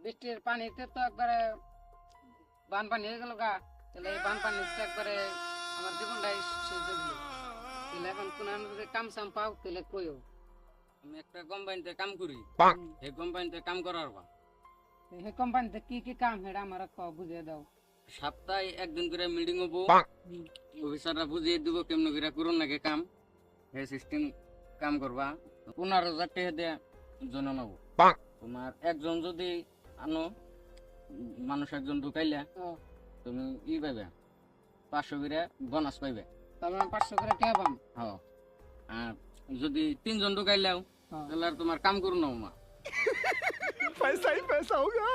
বৃষ্টির পানিতে তো একবারে বান পানি হয়ে গেল গা, তাহলে এই বান পানিতে একবারে আমার জীবনটাই শেষ হয়ে গেল। তাহলে এখন কোন যদি কাম সাম পাও তাহলে কইও। আমি একটা কোম্পানিতে কাম করি, এই কোম্পানিতে কাম করার বা এই কোম্পানিতে কি কি কাম সেটা আমার বুঝিয়ে দাও। সপ্তাহে একদিন করে মিটিং হবো, অফিসাররা বুঝিয়ে দিব কেমন করে করুন নাকি কাম। এই সিস্টেম কাম করবা 15,000 টাকা দিয়ে জন নেবো। তোমার একজন যদি আনো, মানুষ একজন ঢুকাইলে তুমি ই পাইবে 500 করে বোনাস পাইবে। তাহলে 500 করে টাকা পাম। হ্যাঁ, আর যদি 3 জন ঢুকাইলেও তাহলে আর তোমার কাম করুন না মা। पैसा ही पैसा होगा।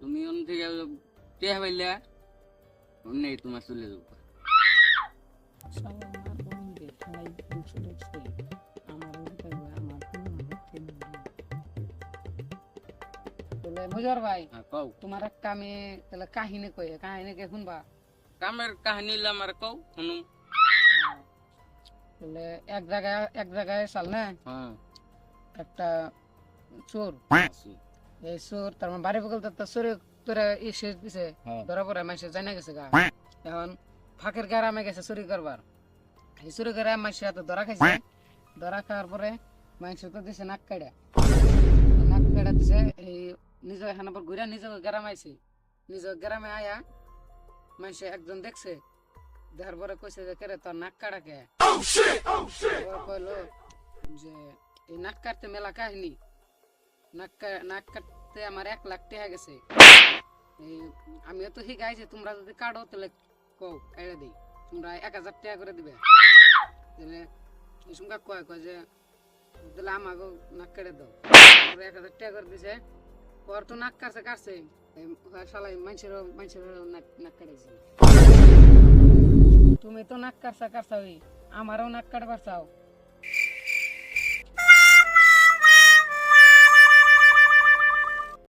তুমি অন্য থেকে টেহা পাইলে নেই তোমার চলে যাবো। বুঝার ভাই, হ্যাঁ, কও তোমার একটা আমি তাহলে কাহিনী কই, কাহিনী কে শুনবা? কামের কাহিনী আমার কও শুনুম। তাহলে এক জায়গায় চাল না হ্যাঁ, একটা চোর, আছি। এই চোর তার মানে বাড়ি বগল তো চোরে তোরা শেষ দিছে, হ্যাঁ। ধরা পড়ে মাসে জানা গেছে গা। এখন ফাঁকের গ্রামে গেছে চুরি করবার, এই চুরি করে মাসে তো ধরা খাইছে। ধরা খাওয়ার পরে মাসে তো দিছে নাক কাটা দিছে। এই নিজ এখানে পর ঘুরে নিজ গ্রামে আইছে, নিজ গ্রামে আয়া মাসে একজন দেখছে, দেখার পরে কইছে যে কেরে তোর নাক কাটা কে? কইলো যে এই নাক কাটতে মেলা কাহিনী, নাক কাটতে আমার 1 লাখ টাকা গেছে। এই আমিও তো শিখাইছি তোমরা যদি কাটো তাহলে কও কাইড়া দিই, তোমরা 1000 টাকা করে দিবে। তাহলে সুমকা কয় যে তাহলে আমাকে নাক কেটে দাও, 1000 টাকা করে দিছে। ওর তো নাক কাটছে শালাই মানুষের নাক কাটাইছে। তুমি তো নাক কাটছা আমারও নাক কাটবার চাও।